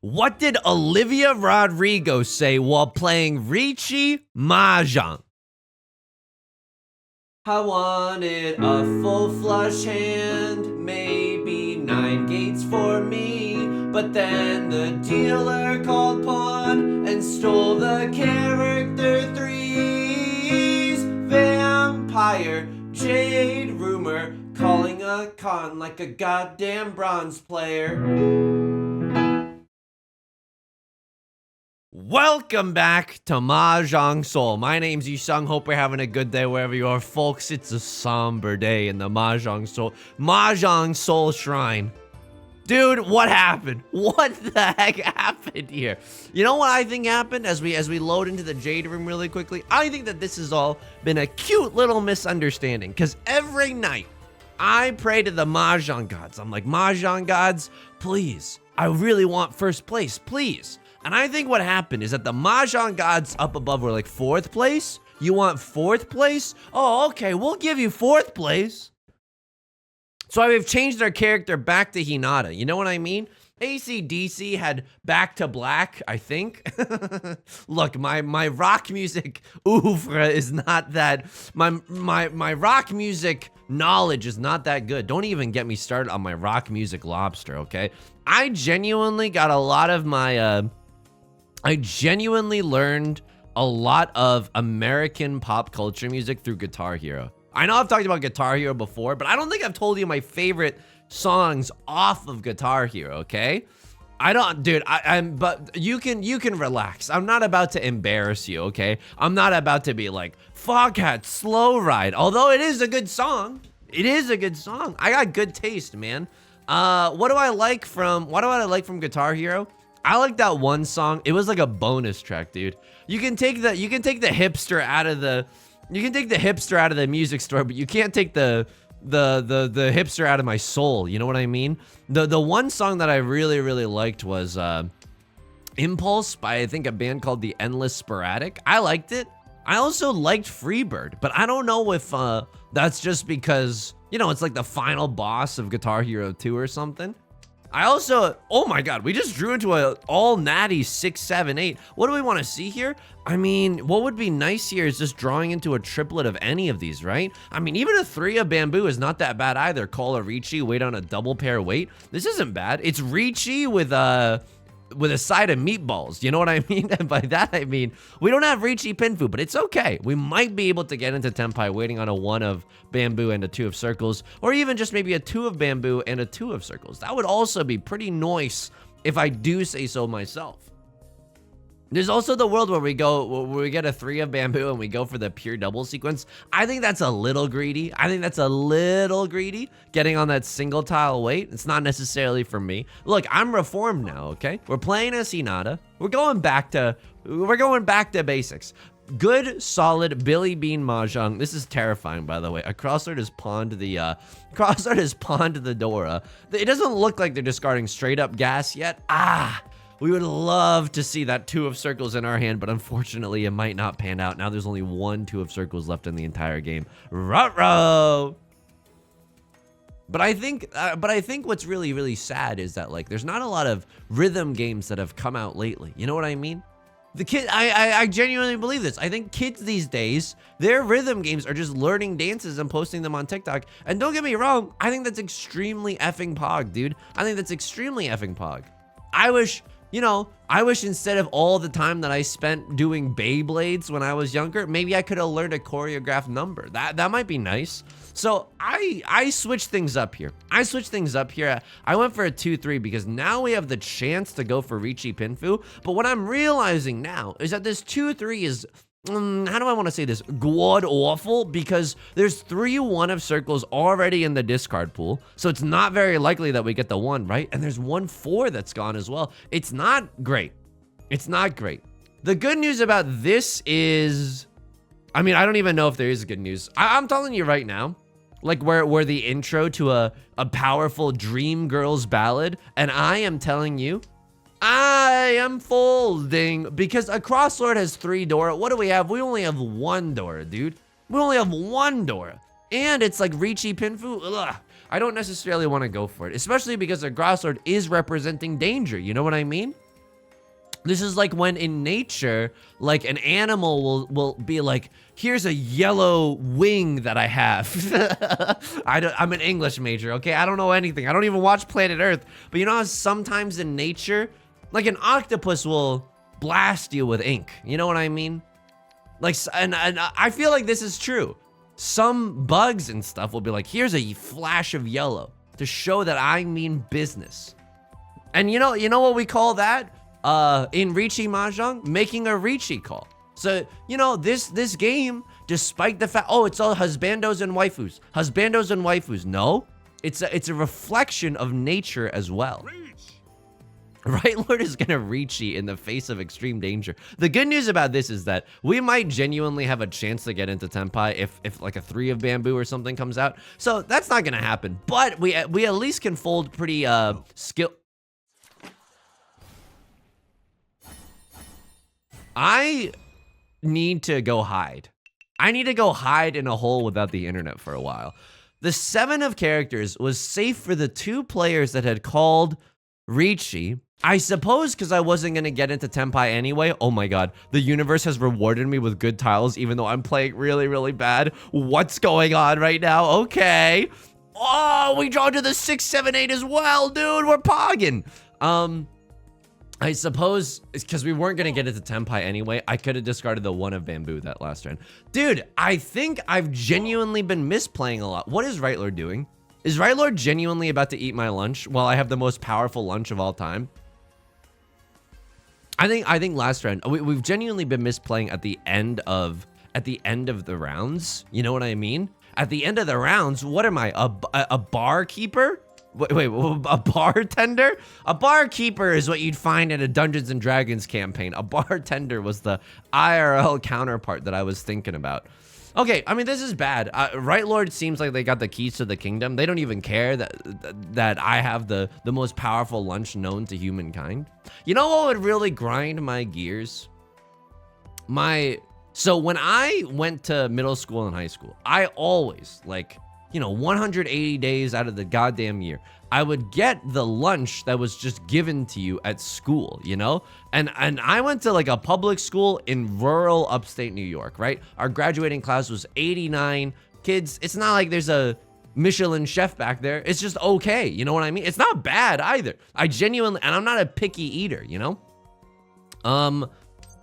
What did Olivia Rodrigo say while playing Riichi Mahjong? I wanted a full flush hand, maybe 9 gates for me. But then the dealer called pawn and stole the character 3s. Vampire, Jade Rumor, calling a con like a goddamn bronze player. Welcome back to Mahjong Soul. My name's Yusong. Hope you're having a good day wherever you are. Folks, it's a somber day in the Mahjong Soul Shrine. Dude, what happened? What the heck happened here? You know what I think happened as we load into the Jade Room really quickly? I think that this has all been a cute little misunderstanding, because every night I pray to the Mahjong gods. I'm like, Mahjong gods, please. I really want first place, please. And I think what happened is that the Mahjong gods up above were like 4th place. You want 4th place? Oh, okay, we'll give you 4th place. So I've changed our character back to Hinata. You know what I mean? AC/DC had Back to Black, I think. Look, my rock music oeuvre is not that. My rock music knowledge is not that good. Don't even get me started on my rock music lobster, okay? I genuinely got a lot of my I genuinely learned a lot of American pop culture music through Guitar Hero. I know I've talked about Guitar Hero before, but I don't think I've told you my favorite songs off of Guitar Hero, okay? I don't, dude, but you can relax. I'm not about to embarrass you, okay? I'm not about to be like, Foghat, Slow Ride, although it is a good song. It is a good song. I got good taste, man. What do I like from Guitar Hero? I like that one song. It was like a bonus track, dude. You can take the hipster out of the music store, but you can't take the hipster out of my soul. You know what I mean? The one song that I really liked was Impulse by, I think, a band called The Endless Sporadic. I liked it. I also liked Freebird, but I don't know if that's just because, you know, it's like the final boss of Guitar Hero 2 or something. I also, oh my god, we just drew into a all natty 6, 7, 8. What do we want to see here? I mean, what would be nice here is just drawing into a triplet of any of these, right? I mean, even a 3 of bamboo is not that bad either. Call a Riichi, wait on a double pair, wait. This isn't bad. It's Riichi with a side of meatballs. You know what I mean? And by that, I mean, we don't have Riichi Pinfu, but it's okay. We might be able to get into Tenpai waiting on a 1 of bamboo and a 2 of circles, or even just maybe a 2 of bamboo and a 2 of circles. That would also be pretty nice if I do say so myself. There's also the world where we get a 3 of bamboo and we go for the pure double sequence. I think that's a little greedy. Getting on that single tile wait. It's not necessarily for me. Look, I'm reformed now, okay? We're playing as Hinata. We're going back to basics. Good, solid Billy Bean Mahjong. This is terrifying, by the way. A crossword is pawned to the Dora. It doesn't look like they're discarding straight up gas yet. We would love to see that 2 of circles in our hand, but unfortunately, it might not pan out. Now there's only 1 2 of circles left in the entire game. Ruh-roh! But I think what's really sad is that, like, there's not a lot of rhythm games that have come out lately. You know what I mean? I genuinely believe this. I think kids these days, their rhythm games are just learning dances and posting them on TikTok. And don't get me wrong, I think that's extremely effing pog, dude. I think that's extremely effing pog. I wish instead of all the time that I spent doing Beyblades when I was younger, maybe I could have learned a choreographed number. That might be nice. So I switched things up here. I went for a 2-3 because now we have the chance to go for Riichi Pinfu. But what I'm realizing now is that this 2-3 is, how do I want to say this? God awful, because there's 3 1 of circles already in the discard pool, so it's not very likely that we get the 1, right? And there's 1 4 that's gone as well. It's not great. The good news about this is, I mean, I don't even know if there is good news. I'm telling you right now, like we're the intro to a powerful Dream Girls ballad, and I am telling you, I am folding because a crosslord has 3 Dora. What do we have? We only have 1 Dora, dude. We only have 1 Dora. And it's like Riichi Pinfu. Ugh. I don't necessarily want to go for it, especially because a crosslord is representing danger. You know what I mean? This is like when in nature, like an animal will be like, here's a yellow wing that I have. I'm an English major, okay? I don't know anything. I don't even watch Planet Earth. But you know how sometimes in nature, like an octopus will blast you with ink. You know what I mean? Like, and I feel like this is true. Some bugs and stuff will be like, here's a flash of yellow to show that I mean business. And you know what we call that? In Riichi Mahjong, making a Riichi call. So, you know, this game, despite the fact, oh, it's all husbandos and waifus. Husbandos and waifus. No, it's a reflection of nature as well. Right Lord is gonna Riichi in the face of extreme danger. The good news about this is that we might genuinely have a chance to get into Tenpai if like a 3 of bamboo or something comes out. So that's not gonna happen, but we at least can fold pretty skill. I need to go hide. I need to go hide in a hole without the internet for a while. The 7 of characters was safe for the 2 players that had called Riichi. I suppose because I wasn't going to get into Tenpai anyway. Oh my god, the universe has rewarded me with good tiles even though I'm playing really, really bad. What's going on right now? Okay. Oh, we draw to the 6, 7, 8 as well, dude. We're pogging. I suppose it's because we weren't going to get into Tenpai anyway. I could have discarded the 1 of bamboo that last turn. Dude, I think I've genuinely been misplaying a lot. What is Right Lord doing? Is Right Lord genuinely about to eat my lunch while I have the most powerful lunch of all time? I think last round we've genuinely been misplaying at the end of the rounds. You know what I mean? At the end of the rounds, what am I? A barkeeper? Wait, a bartender? A barkeeper is what you'd find in a Dungeons and Dragons campaign. A bartender was the IRL counterpart that I was thinking about. Okay, I mean, this is bad. Right Lord seems like they got the keys to the kingdom. They don't even care that I have the most powerful lunch known to humankind. You know what would really grind my gears? So when I went to middle school and high school, I always, like, you know, 180 days out of the goddamn year, I would get the lunch that was just given to you at school, you know? And I went to like a public school in rural upstate New York, right? Our graduating class was 89 kids. It's not like there's a Michelin chef back there. It's just okay, you know what I mean? It's not bad either. I genuinely, and I'm not a picky eater, you know?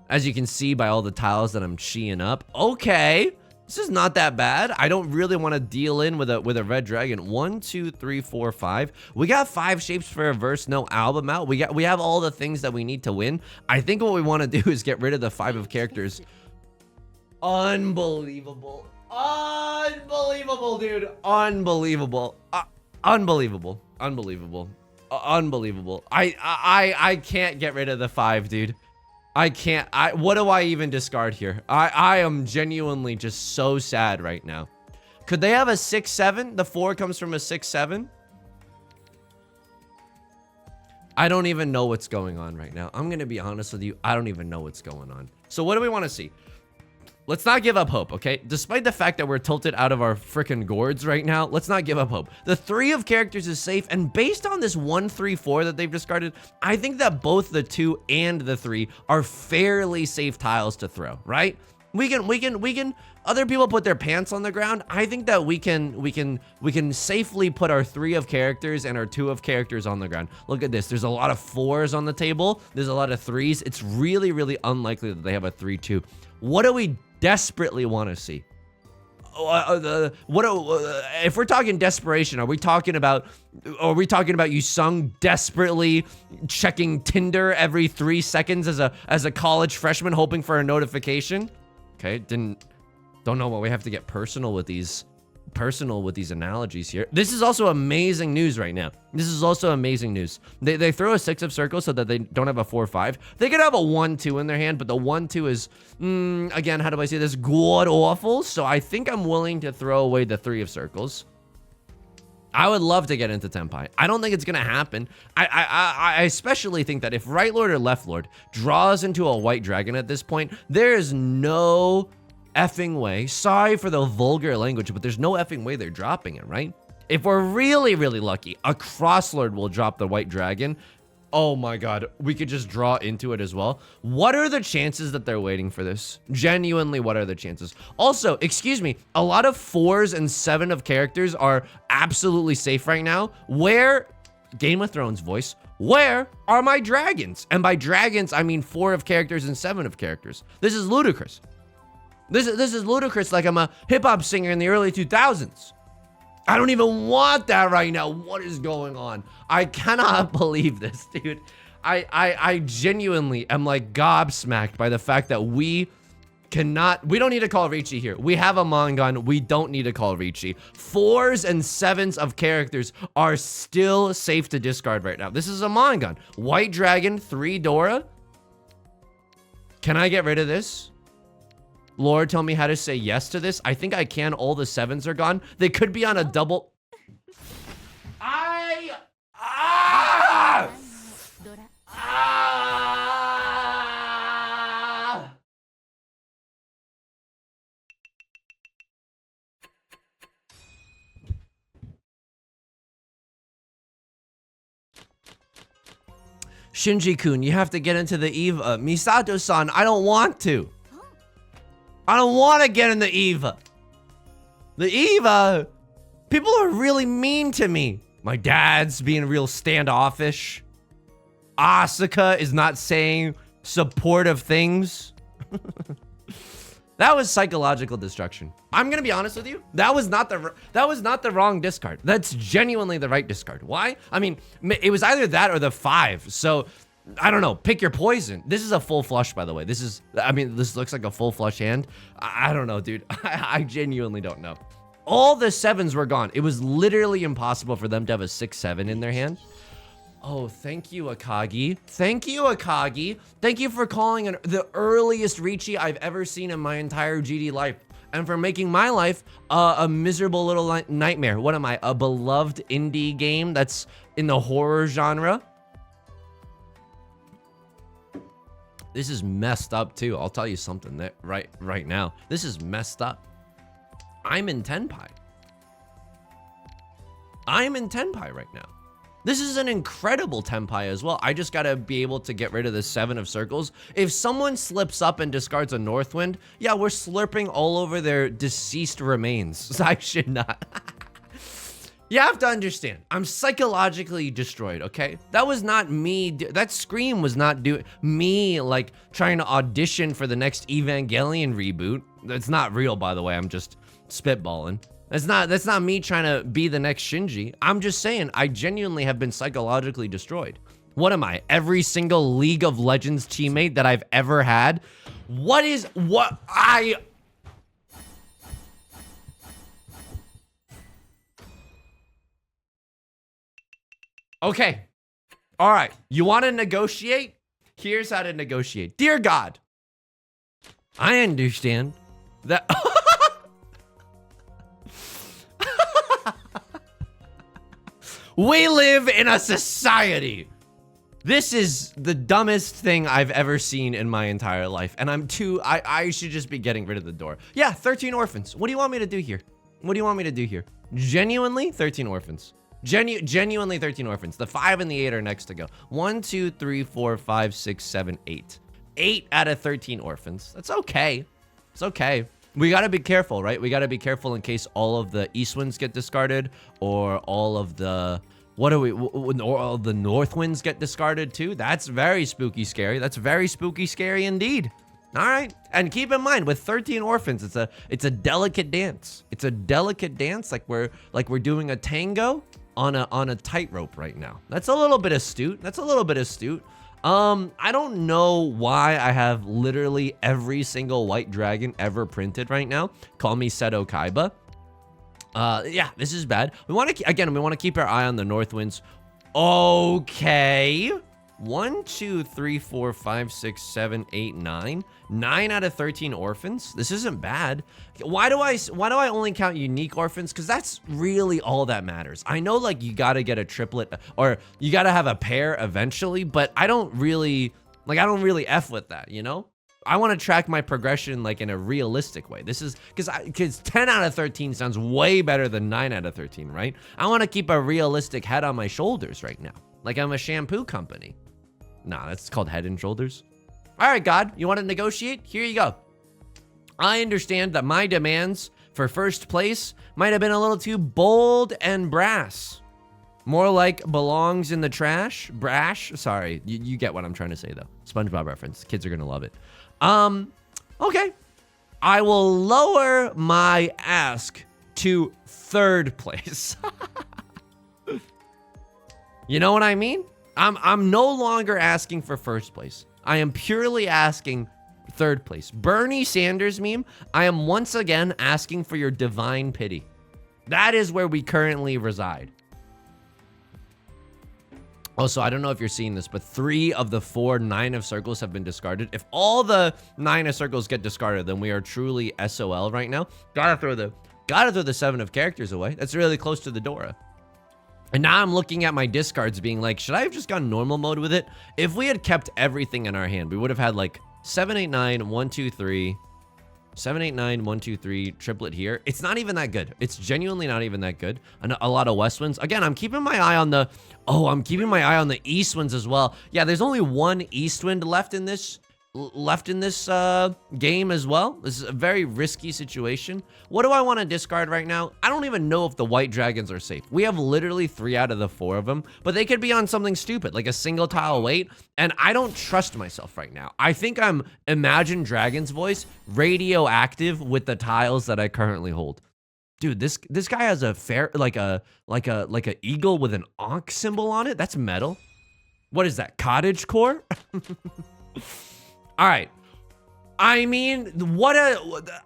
As you can see by all the tiles that I'm cheeing up, okay. This is not that bad. I don't really want to deal in with a red dragon. 1, 2, 3, 4, 5. We got 5 shapes for a verse, no album out. We have all the things that we need to win. I think what we want to do is get rid of the 5 of characters. Unbelievable. Unbelievable, dude. Unbelievable. Unbelievable. Unbelievable. Unbelievable. I can't get rid of the 5, dude. I can't. What do I even discard here? I am genuinely just so sad right now. Could they have a 6, 7? The 4 comes from a 6, 7. I don't even know what's going on right now. I'm gonna be honest with you. I don't even know what's going on. So what do we want to see? Let's not give up hope, okay? Despite the fact that we're tilted out of our frickin' gourds right now, let's not give up hope. The 3 of characters is safe, and based on this 1, 3, 4 that they've discarded, I think that both the 2 and the 3 are fairly safe tiles to throw, right? We can, other people put their pants on the ground. I think that we can safely put our 3 of characters and our 2 of characters on the ground. Look at this. There's a lot of 4s on the table. There's a lot of 3s. It's really, really unlikely that they have a 3, 2. What do we desperately want to see? If we're talking desperation, are we talking about Yusong desperately checking Tinder every 3 seconds as a college freshman hoping for a notification? Okay, don't know what we have to get personal with these analogies here. This is also amazing news right now. This is also amazing news. They throw a 6 of circles so that they don't have a 4, 5. They could have a 1, 2 in their hand, but the 1, 2 is, again, how do I say this? God awful. So I think I'm willing to throw away the 3 of circles. I would love to get into Tenpai. I don't think it's gonna happen. I especially think that if Right Lord or Left Lord draws into a white dragon at this point, there is no effing way. Sorry for the vulgar language, but there's no effing way they're dropping it, right? If we're really, really lucky, a Crosslord will drop the white dragon. Oh my god, we could just draw into it as well. What are the chances that they're waiting for this? Genuinely, what are the chances? Also, excuse me, a lot of 4s and 7 of characters are absolutely safe right now. Where, Game of Thrones voice, where are my dragons? And by dragons, I mean 4 of characters and 7 of characters. This is ludicrous. This is ludicrous, like I'm a hip-hop singer in the early 2000s. I don't even want that right now. What is going on? I cannot believe this, dude. I genuinely am like gobsmacked by the fact that we don't need to call Riichi here. We have a Mangan, we don't need to call Riichi. 4s and 7s of characters are still safe to discard right now. This is a Mangan. White Dragon, 3 Dora. Can I get rid of this? Lord, tell me how to say yes to this. I think I can. All the 7s are gone. They could be on a double. Shinji-kun, you have to get into the Eva. Misato-san, I don't want to. I don't want to get in the Eva. The Eva, people are really mean to me. My dad's being real standoffish. Asuka is not saying supportive things. That was psychological destruction. I'm gonna be honest with you. That was not the wrong discard. That's genuinely the right discard. Why? I mean, it was either that or the 5. So I don't know, pick your poison. This is a full flush, by the way. This looks like a full flush hand. I don't know, dude. I genuinely don't know. All the 7s were gone. It was literally impossible for them to have a 6-7 in their hand. Oh, thank you, Akagi. Thank you, Akagi. Thank you for calling the earliest Riichi I've ever seen in my entire GD life. And for making my life a miserable little nightmare. What am I, a beloved indie game that's in the horror genre? This is messed up too. I'll tell you something that right now. This is messed up. I'm in Tenpai. I'm in Tenpai right now. This is an incredible Tenpai as well. I just gotta be able to get rid of the 7 of circles. If someone slips up and discards a Northwind, yeah, we're slurping all over their deceased remains. I should not. You have to understand, I'm psychologically destroyed, okay? That was not me, that scream was not me like trying to audition for the next Evangelion reboot. That's not real, by the way, I'm just spitballing. That's not me trying to be the next Shinji. I'm just saying, I genuinely have been psychologically destroyed. What am I, every single League of Legends teammate that I've ever had? Okay. All right. You want to negotiate? Here's how to negotiate. Dear God, I understand that. We live in a society. This is the dumbest thing I've ever seen in my entire life. And I should just be getting rid of the door. Yeah, 13 orphans. What do you want me to do here? What do you want me to do here? Genuinely 13 orphans. Genuinely 13 orphans. The 5 and the 8 are next to go. 1, 2, 3, 4, 5, 6, 7, 8. 8 out of 13 orphans. That's okay. It's okay. We gotta be careful, right? We gotta be careful in case all of the east winds get discarded, or all of the all the north winds get discarded too. That's very spooky scary. That's very spooky scary indeed. All right, and keep in mind with 13 orphans, it's a delicate dance. It's a delicate dance, like we're doing a tango on a tightrope right now. That's a little bit astute. That's a little bit astute. I don't know why I have literally every single white dragon ever printed right now. Call me Seto Kaiba. Yeah, this is bad. We want to keep our eye on the north winds. Okay. 1, 2, 3, 4, 5, 6, 7, 8, 9. 9 out of 13 orphans. This isn't bad. Why do I only count unique orphans? Because that's really all that matters. I know, like, you gotta get a triplet, or you gotta have a pair eventually, but I don't really F with that, you know? I want to track my progression like in a realistic way. This is because 10 out of 13 sounds way better than 9 out of 13, right? I want to keep a realistic head on my shoulders right now. Like I'm a shampoo company. Nah, that's called Head and Shoulders. All right, God, you want to negotiate? Here you go. I understand that my demands for first place might have been a little too bold and brass. More like belongs in the trash. Brash. Sorry, you get what I'm trying to say, though. SpongeBob reference. Kids are going to love it. Okay. I will lower my ask to third place. You know what I mean? I'm no longer asking for first place. I am purely asking third place. Bernie Sanders meme, I am once again asking for your divine pity. That is where we currently reside. Also, I don't know if you're seeing this, but 3 of the 4 9 of circles have been discarded. If all the 9 of circles get discarded, then we are truly SOL right now. Gotta throw the 7 of characters away. That's really close to the Dora. And now I'm looking at my discards being like, should I have just gone normal mode with it? If we had kept everything in our hand, we would have had like 7, 8, 9, 1, 2, 3, 7, 8, 9, 1, 2, 3, triplet here. It's not even that good. It's genuinely not even that good. And a lot of west winds. Again, I'm keeping my eye on the, I'm keeping my eye on the east winds as well. Yeah, there's only 1 east wind left in this game as well. This is a very risky situation. What do I want to discard right now? I don't even know if the white dragons are safe. We have literally 3 out of the 4 of them, but they could be on something stupid, like a single tile weight, and I don't trust myself right now. I think I'm Imagine Dragon's voice, radioactive with the tiles that I currently hold. Dude, this guy has a like a eagle with an Ankh symbol on it. That's metal. What is that? Cottage core? All right. I mean,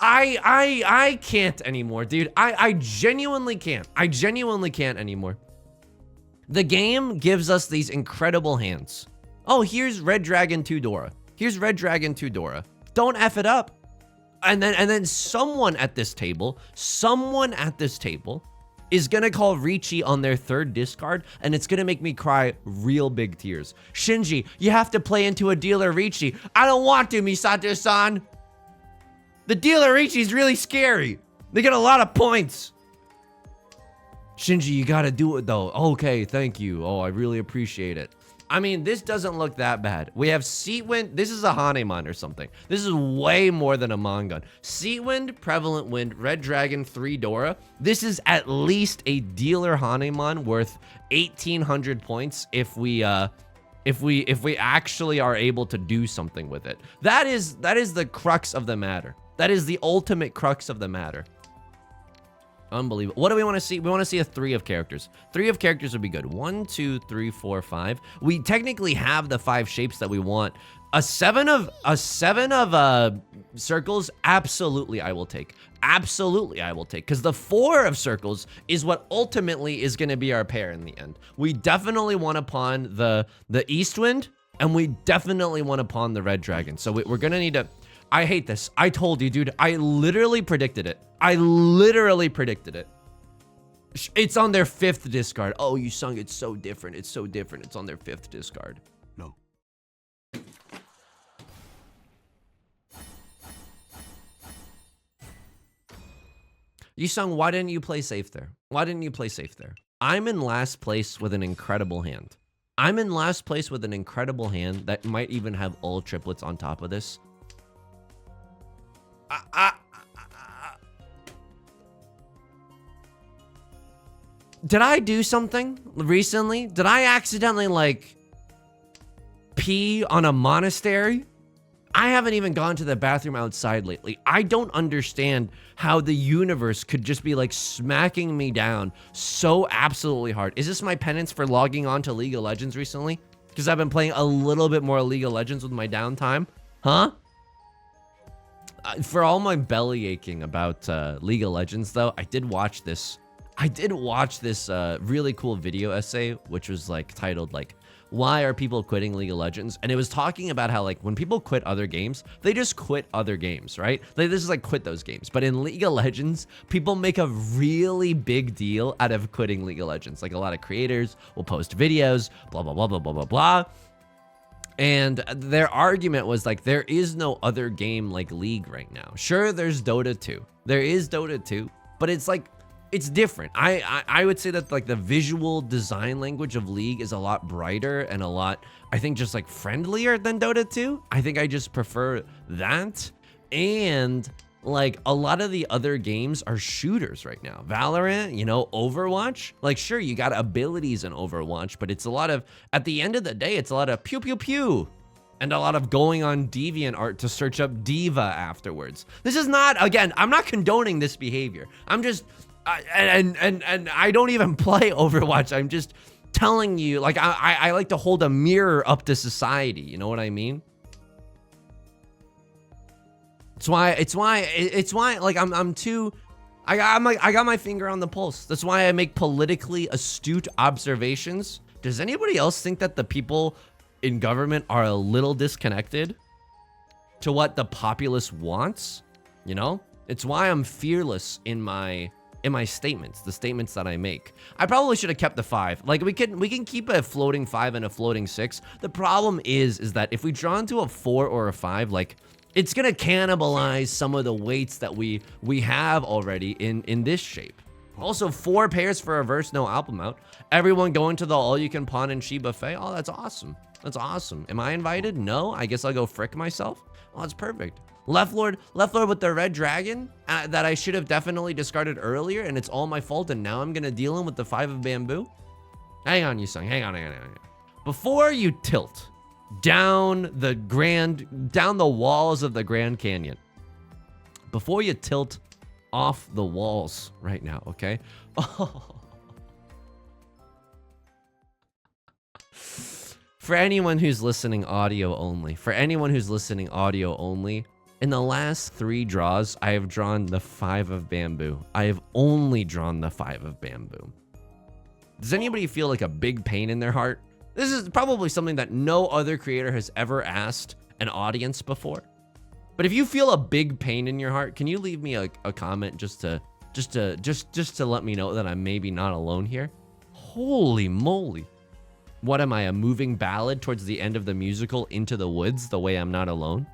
I can't anymore, dude. I genuinely can't. I genuinely can't anymore. The game gives us these incredible hands. Oh, here's Red Dragon 2 Dora. Here's Red Dragon 2 Dora. Don't F it up. And then someone at this table is gonna call Riichi on their 3rd discard, and it's gonna make me cry real big tears. Shinji, you have to play into a dealer Riichi. I don't want to, Misato-san. The dealer Riichi is really scary. They get a lot of points. Shinji, you gotta do it though. Okay, thank you. Oh, I really appreciate it. I mean, this doesn't look that bad. We have Seat Wind. This is a haneman or something. This is way more than a Mangun. Seat Wind, Prevalent Wind, Red Dragon, 3 Dora. This is at least a dealer haneman worth 1,800 points if we actually are able to do something with it. That is the crux of the matter. That is the ultimate crux of the matter. Unbelievable. What do we want to see? We want to see a 3 of characters. 3 of characters would be good. 1, 2, 3, 4, 5. We technically have the 5 shapes that we want. A 7 of circles, absolutely I will take. Absolutely I will take. Because the 4 of circles is what ultimately is going to be our pair in the end. We definitely want to pawn the East Wind, and we definitely want to pawn the Red Dragon. So we're going to need to... I hate this. I told you, dude. I literally predicted it. I literally predicted it. It's on their 5th discard. Oh, you sung it's so different. It's so different. It's on their 5th discard. No. Yusong, why didn't you play safe there? Why didn't you play safe there? I'm in last place with an incredible hand. I'm in last place with an incredible hand that might even have all triplets on top of this. Did I do something recently? Did I accidentally, like, pee on a monastery? I haven't even gone to the bathroom outside lately. I don't understand how the universe could just be, like, smacking me down so absolutely hard. Is this my penance for logging on to League of Legends recently? Because I've been playing a little bit more League of Legends with my downtime? Huh? For all my belly aching about League of Legends, though, I did watch this really cool video essay, which was like titled like, why are people quitting League of Legends? And it was talking about how, like, when people quit other games, they just quit other games, right? They just like quit those games. But in League of Legends, people make a really big deal out of quitting League of Legends. Like, a lot of creators will post videos, blah, blah, blah, blah, blah, blah, blah. And their argument was like, there is no other game like League right now. Sure, there's Dota 2. There is Dota 2, but it's like it's different. I would say that like the visual design language of League is a lot brighter and a lot, I think, just like friendlier than Dota 2. I think I just prefer that. And like a lot of the other games are shooters right now. Valorant, you know, Overwatch. Like sure, you got abilities in Overwatch, but it's a lot of, at the end of the day, it's a lot of pew pew pew. And a lot of going on DeviantArt to search up Diva afterwards. This is not, again, I'm not condoning this behavior. I'm just, and I don't even play Overwatch. I'm just telling you, like, I like to hold a mirror up to society. You know what I mean? It's why, like, I'm too, I got my finger on the pulse. That's why I make politically astute observations. Does anybody else think that the people in government are a little disconnected to what the populace wants? You know, it's why I'm fearless in my statements, the statements that I make. I probably should have kept the 5. Like we can keep a floating 5 and a floating 6. The problem is that if we draw into a 4 or a 5, like it's gonna cannibalize some of the weights that we have already in this shape. Also, 4 pairs for a verse, no album out. Everyone going to the all-you-can-pawn and Shi buffet. Oh, that's awesome. That's awesome. Am I invited? No. I guess I'll go frick myself. Oh, that's perfect. Left Lord with the red dragon that I should have definitely discarded earlier, and it's all my fault, and now I'm gonna deal him with the 5 of bamboo. Hang on, Yusong. Hang on. Before you tilt down the walls of the Grand Canyon, before you tilt off the walls right now, okay? Oh. For anyone who's listening audio only, in the last 3 draws, I have drawn the 5 of bamboo. I have only drawn the 5 of bamboo. Does anybody feel like a big pain in their heart? This is probably something that no other creator has ever asked an audience before. But if you feel a big pain in your heart, can you leave me a comment just to let me know that I'm maybe not alone here? Holy moly. What am I, a moving ballad towards the end of the musical Into the Woods, the way I'm not alone?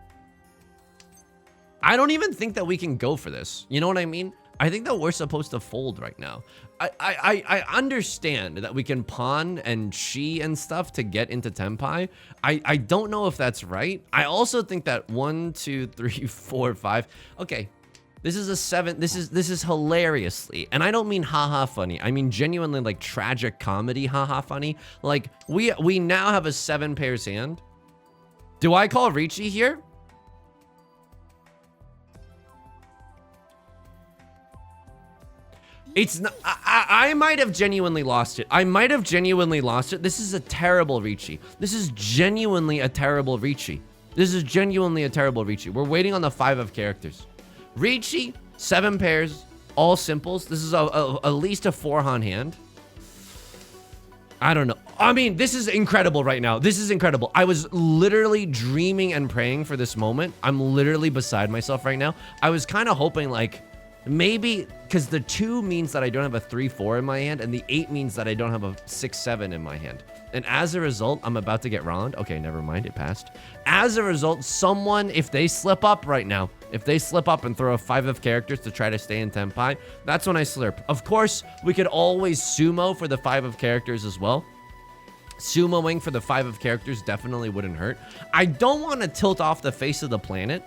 I don't even think that we can go for this. You know what I mean? I think that we're supposed to fold right now. I understand that we can pawn and Shi and stuff to get into Tenpai. I don't know if that's right. I also think that 1, 2, 3, 4, 5. Okay. This is a 7. This is hilariously, and I don't mean haha funny. I mean genuinely like tragic comedy haha funny. Like we now have a 7 pairs hand. Do I call Riichi here? It's not, I might have genuinely lost it. This is a terrible Riichi. This is genuinely a terrible Riichi. We're waiting on the 5 of characters. Riichi, 7 pairs, all simples. This is at least a 4-han hand. I don't know. I mean, this is incredible right now. This is incredible. I was literally dreaming and praying for this moment. I'm literally beside myself right now. I was kind of hoping like, maybe, because the 2 means that I don't have a 3-4 in my hand, and the 8 means that I don't have a 6-7 in my hand. And as a result, I'm about to get round. Okay, never mind, it passed. As a result, someone, if they slip up right now, if they slip up and throw a 5 of characters to try to stay in Tenpai, that's when I slurp. Of course, we could always sumo for the 5 of characters as well. Sumoing for the 5 of characters definitely wouldn't hurt. I don't want to tilt off the face of the planet,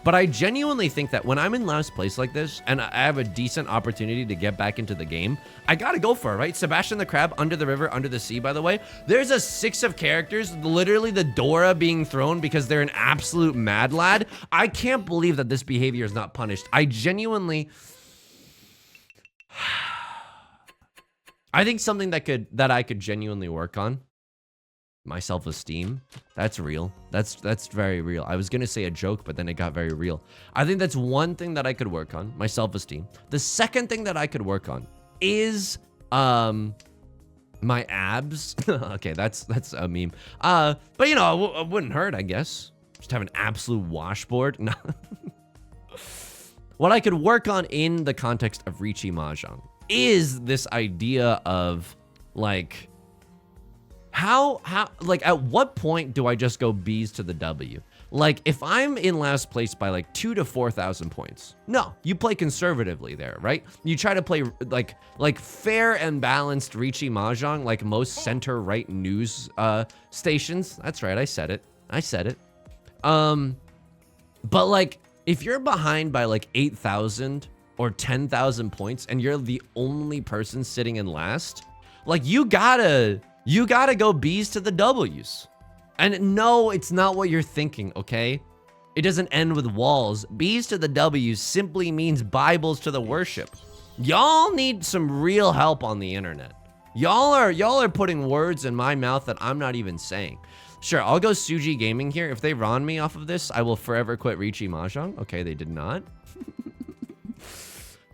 but I genuinely think that when I'm in last place like this and I have a decent opportunity to get back into the game, I gotta go for it, right? Sebastian the Crab, Under the River, Under the Sea, by the way. There's a 6 of characters, literally the Dora being thrown because they're an absolute mad lad. I can't believe that this behavior is not punished. I genuinely... I think something that I could genuinely work on. My self-esteem. That's real. That's very real. I was gonna say a joke, but then it got very real. I think that's one thing that I could work on. My self-esteem. The second thing that I could work on is my abs. Okay, that's a meme. But you know, it wouldn't hurt, I guess. Just have an absolute washboard. No. What I could work on in the context of Riichi Mahjong is this idea of like How, like, at what point do I just go B's to the W? Like, if I'm in last place by like 2,000 to 4,000 points, no, you play conservatively there, right? You try to play like fair and balanced Riichi Mahjong, like most center-right news stations. That's right, I said it. I said it. But like, if you're behind by like 8,000 or 10,000 points and you're the only person sitting in last, like you gotta go B's to the W's. And no, it's not what you're thinking, okay? It doesn't end with walls. B's to the W's simply means Bibles to the worship. Y'all need some real help on the internet. Y'all are putting words in my mouth that I'm not even saying. Sure, I'll go Suji Gaming here. If they ron me off of this, I will forever quit Riichi Mahjong. Okay, they did not.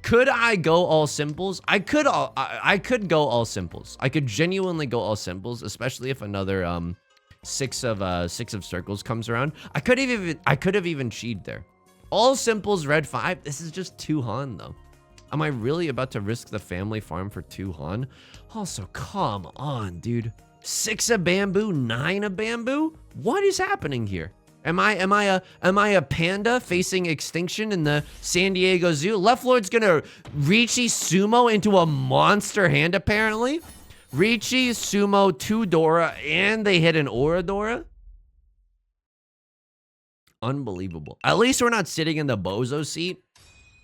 Could I go all simples? I could go all simples. I could genuinely go all simples, especially if another six of circles comes around. I could have even cheated there. All simples, red 5. This is just 2 Han though. Am I really about to risk the family farm for 2 Han? Also, come on, dude. 6 of bamboo, 9 of bamboo? What is happening here? Am I a panda facing extinction in the San Diego Zoo? Left Lord's gonna Riichi Sumo into a monster hand apparently. Riichi, Sumo, 2 Dora, and they hit an Aura Dora? Unbelievable. At least we're not sitting in the bozo seat.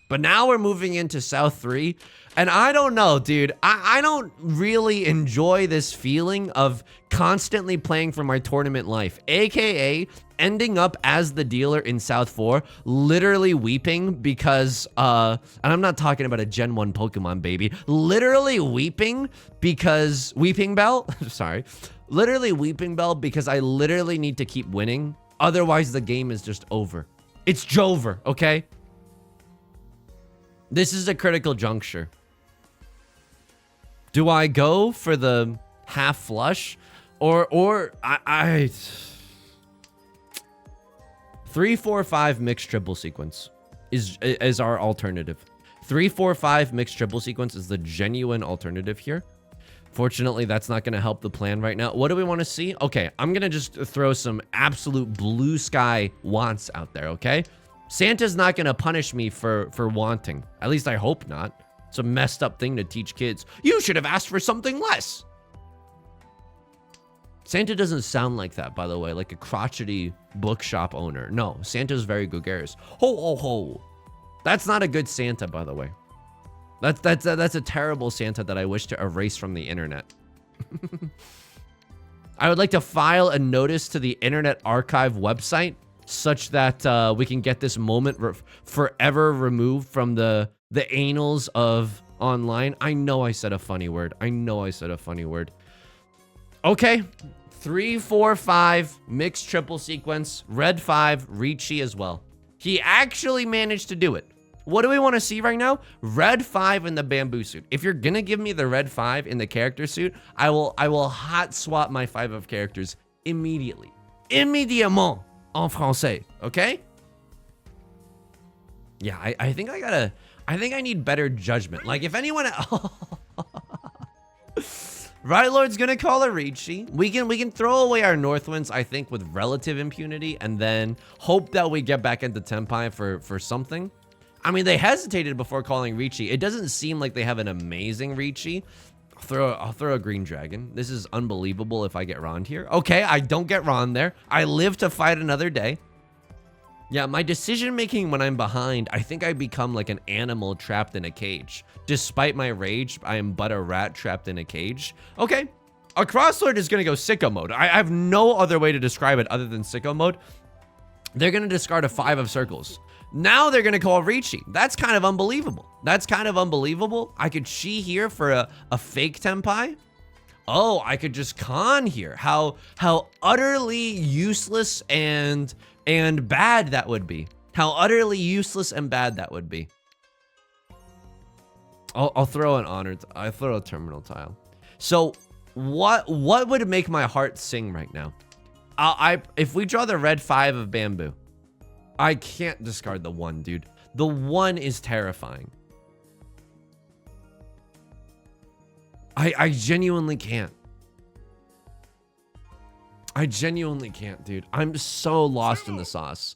But now we're moving into South 3. And I don't know, dude. I don't really enjoy this feeling of constantly playing for my tournament life. AKA ending up as the dealer in South 4, literally weeping because, and I'm not talking about a Gen 1 Pokemon, baby. Literally weeping because, Weeping Bell? Sorry. Literally Weeping Bell because I literally need to keep winning. Otherwise, the game is just over. It's Jover, okay? This is a critical juncture. Do I go for the half flush? Or I 3, 4, 5 mixed triple sequence is our alternative. 3, 4, 5 mixed triple sequence is the genuine alternative here. Fortunately, that's not going to help the plan right now. What do we want to see? Okay, I'm going to just throw some absolute blue sky wants out there, okay? Santa's not going to punish me for wanting. At least I hope not. It's a messed up thing to teach kids. You should have asked for something less. Santa doesn't sound like that, by the way, like a crotchety bookshop owner. No, Santa's very gregarious. Ho, ho, ho. That's not a good Santa, by the way. That's a terrible Santa that I wish to erase from the internet. I would like to file a notice to the Internet Archive website such that we can get this moment forever removed from the annals of online. I know I said a funny word. I know I said a funny word. Okay. 3, 4, 5 mixed triple sequence. Red 5 Riichi as well. He actually managed to do it. What do we want to see right now? Red 5 in the bamboo suit. If you're gonna give me the red 5 in the character suit, I will hot swap my 5 of characters immediately. Immédiatement en français, okay? Yeah, I think I think I need better judgment. Like if anyone Right Lord's gonna call a Riichi. We can throw away our Northwinds, I think, with relative impunity, and then hope that we get back into Tenpai for something. I mean, they hesitated before calling Riichi. It doesn't seem like they have an amazing Riichi. I'll throw a green dragon. This is unbelievable if I get Ron here. Okay, I don't get Ron there. I live to fight another day. Yeah, my decision making when I'm behind, I think I become like an animal trapped in a cage. Despite my rage, I am but a rat trapped in a cage. Okay, a crosslord is gonna go sicko mode. I have no other way to describe it other than sicko mode. They're gonna discard a 5 of circles. Now they're gonna call Riichi. That's kind of unbelievable. That's kind of unbelievable. I could Chi here for a fake Tenpai. Oh, I could just con here. How utterly useless and bad that would be. How utterly useless and bad that would be. I'll throw an honor. I throw a terminal tile. So what would make my heart sing right now? If we draw the red 5 of bamboo, I can't discard the 1, dude. The 1 is terrifying. I genuinely can't. I genuinely can't, dude. I'm so lost in the sauce.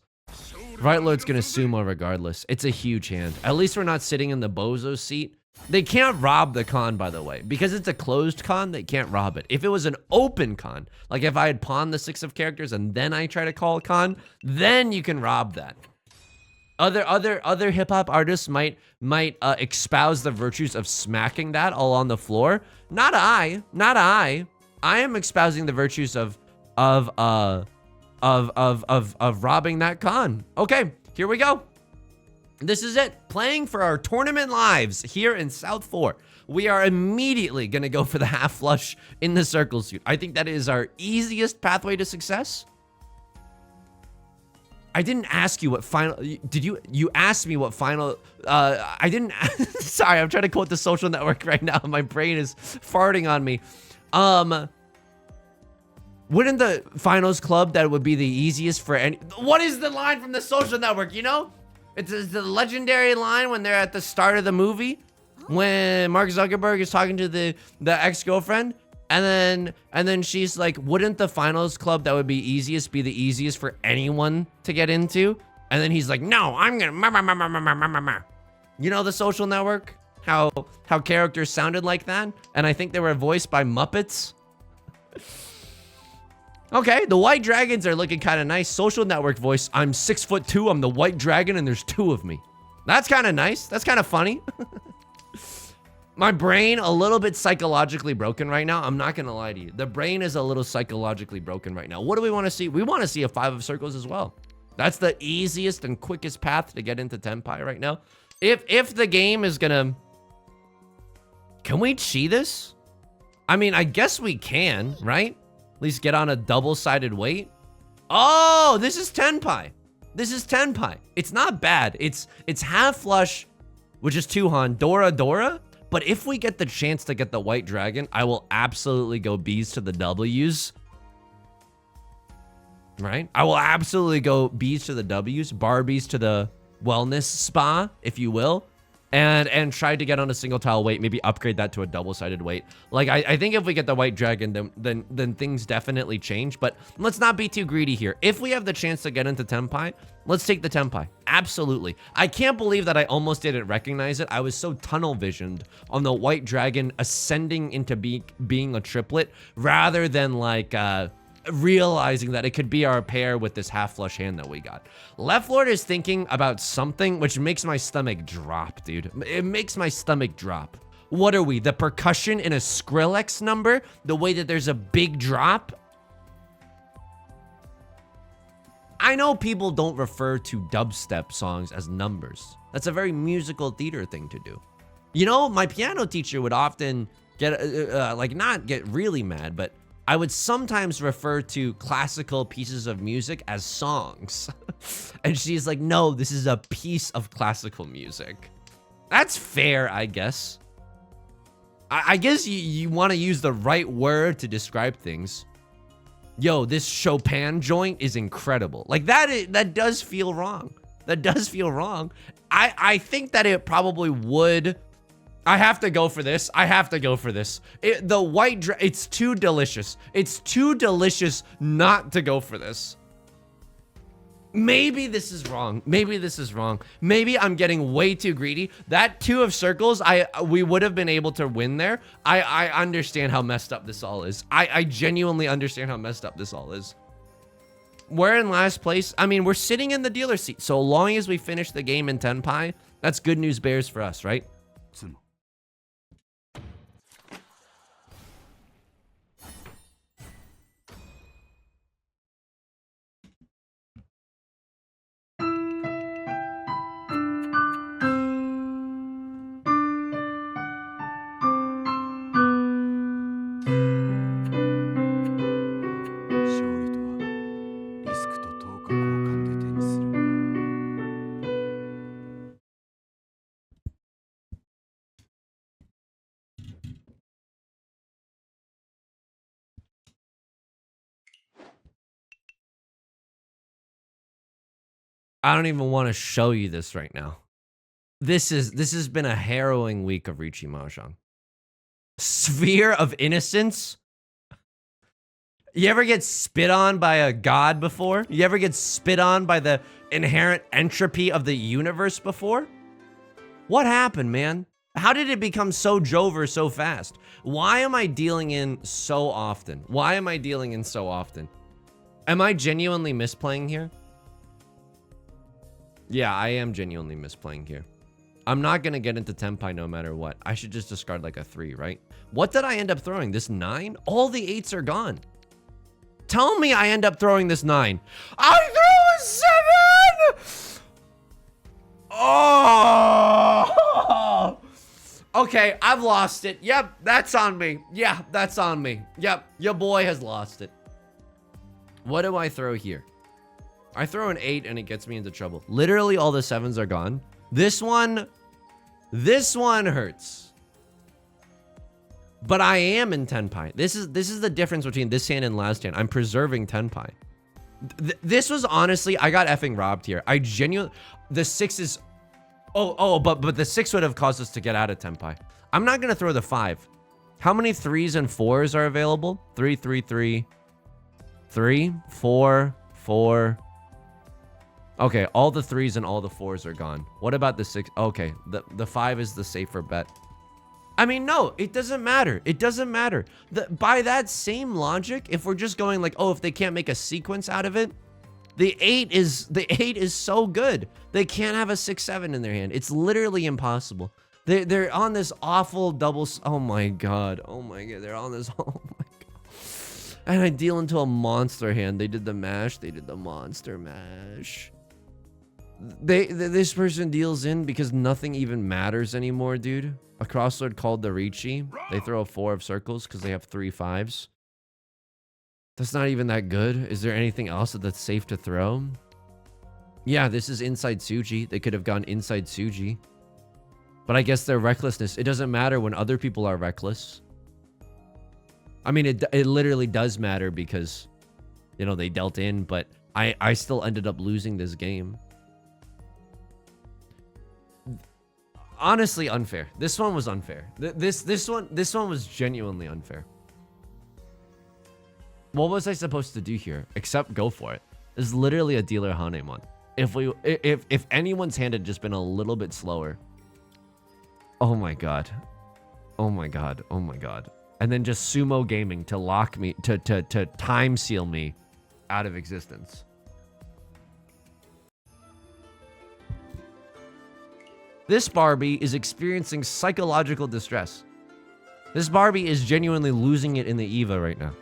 Right Lord's gonna sumo regardless. It's a huge hand. At least we're not sitting in the bozo seat. They can't rob the con, by the way. Because it's a closed con, they can't rob it. If it was an open con, like if I had pawned the 6 of characters and then I try to call a con, then you can rob that. Other hip-hop artists might espouse the virtues of smacking that all on the floor. Not I. I am espousing the virtues of robbing that con. Okay, here we go. This is it. Playing for our tournament lives here in South 4. We are immediately gonna go for the half flush in the circle suit. I think that is our easiest pathway to success. I didn't ask you what final, did you asked me what final, I didn't, sorry, I'm trying to quote the Social Network right now. My brain is farting on me. Wouldn't the finals club that would be the easiest for any, what is the line from the Social Network, you know? It's the legendary line when they're at the start of the movie, when Mark Zuckerberg is talking to the ex-girlfriend, and then she's like, wouldn't the finals club that would be the easiest for anyone to get into? And then he's like, no, I'm gonna You know the Social Network? How characters sounded like that? And I think they were voiced by Muppets. Okay, the white dragons are looking kind of nice. Social Network voice, I'm 6'2", I'm the white dragon, and there's 2 of me. That's kind of nice. That's kind of funny. My brain, a little bit psychologically broken right now. I'm not going to lie to you. The brain is a little psychologically broken right now. What do we want to see? We want to see a 5 of circles as well. That's the easiest and quickest path to get into Tenpai right now. If the game is going to... Can we chi this? I mean, I guess we can, right? At least get on a double-sided weight. Oh, this is Tenpai. This is Tenpai. It's not bad. It's half flush, which is 2-han, Dora. But if we get the chance to get the white dragon, I will absolutely go B's to the W's. Right? I will absolutely go B's to the W's, Barbies to the wellness spa, if you will. And try to get on a single tile weight, maybe upgrade that to a double-sided weight. Like, I think if we get the white dragon, then things definitely change. But let's not be too greedy here. If we have the chance to get into Tenpai, let's take the Tenpai. Absolutely. I can't believe that I almost didn't recognize it. I was so tunnel visioned on the white dragon ascending into being a triplet, rather than like realizing that it could be our pair with this half flush hand that we got. Left Lord is thinking about something which makes my stomach drop, dude. It makes my stomach drop. What are we, the percussion in a Skrillex number? The way that there's a big drop? I know people don't refer to dubstep songs as numbers. That's a very musical theater thing to do. You know, my piano teacher would often get, not get really mad, but I would sometimes refer to classical pieces of music as songs. And she's like, no, this is a piece of classical music. That's fair, I guess. I guess you want to use the right word to describe things. Yo, this Chopin joint is incredible. Like, that does feel wrong. That does feel wrong. I think that it probably would... I have to go for this. I have to go for this. The white it's too delicious. It's too delicious not to go for this. Maybe this is wrong. Maybe this is wrong. Maybe I'm getting way too greedy. That 2 of circles, we would have been able to win there. I understand how messed up this all is. I genuinely understand how messed up this all is. We're in last place. I mean, we're sitting in the dealer seat. So long as we finish the game in Tenpai, that's good news bears for us, right? I don't even want to show you this right now. This has been a harrowing week of Riichi Mahjong. Sphere of Innocence. You ever get spit on by a god before? You ever get spit on by the inherent entropy of the universe before? What happened, man? How did it become so Jover so fast? Why am I dealing in so often? Why am I dealing in so often? Am I genuinely misplaying here? Yeah, I am genuinely misplaying here. I'm not gonna get into Tenpai no matter what. I should just discard like a 3, right? What did I end up throwing? This 9? All the 8s are gone. Tell me I end up throwing this 9. I threw a 7! Oh! Okay, I've lost it. Yep, that's on me. Yeah, that's on me. Yep, your boy has lost it. What do I throw here? I throw an 8 and it gets me into trouble. Literally all the 7s are gone. This one hurts. But I am in Tenpai. This is the difference between this hand and last hand. I'm preserving Tenpai. This was honestly, I got effing robbed here. I genuinely, the 6 is, but the 6 would have caused us to get out of Tenpai. I'm not gonna throw the 5. How many 3s and 4s are available? 3, 3, 3, 3, 4, 4. Okay, all the 3s and all the 4s are gone. What about the 6? Okay, the 5 is the safer bet. I mean, no, it doesn't matter. It doesn't matter. By that same logic, if we're just going like, oh, if they can't make a sequence out of it, the 8 is so good. They can't have a 6-7 in their hand. It's literally impossible. They're on this awful double. Oh my god. Oh my god. They're on this. Oh my god. And I deal into a monster hand. They did the mash. They did the monster mash. This person deals in because nothing even matters anymore, dude. A crossword called the Riichi. They throw a 4 of circles because they have 3 5s. That's not even that good. Is there anything else that's safe to throw? Yeah, this is inside Tsuji. They could have gone inside Tsuji. But I guess their recklessness, it doesn't matter when other people are reckless. I mean, it literally does matter because, you know, they dealt in, but I still ended up losing this game. Honestly, unfair. This one was unfair. This one was genuinely unfair. What was I supposed to do here? Except go for it. It's literally a dealer haneman. If anyone's hand had just been a little bit slower. Oh my god. Oh my god. Oh my god. And then just sumo gaming to lock me to time seal me out of existence. This Barbie is experiencing psychological distress. This Barbie is genuinely losing it in the EVA right now.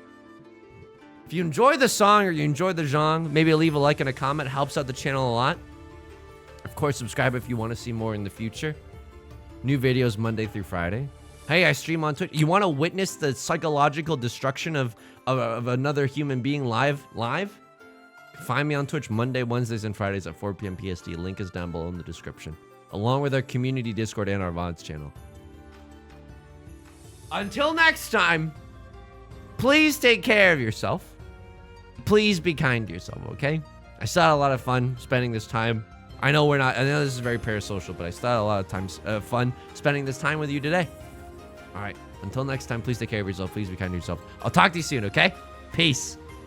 If you enjoy the song or you enjoy the genre, maybe leave a like and a comment. Helps out the channel a lot. Of course, subscribe if you want to see more in the future. New videos Monday through Friday. Hey, I stream on Twitch. You want to witness the psychological destruction of another human being live? Find me on Twitch Monday, Wednesdays, and Fridays at 4 p.m. PST. Link is down below in the description, along with our community Discord and our VODs channel. Until next time, please take care of yourself. Please be kind to yourself, okay? I still had a lot of fun spending this time. I know this is very parasocial, but I still had a lot of fun spending this time with you today. All right, until next time, please take care of yourself. Please be kind to yourself. I'll talk to you soon, okay? Peace.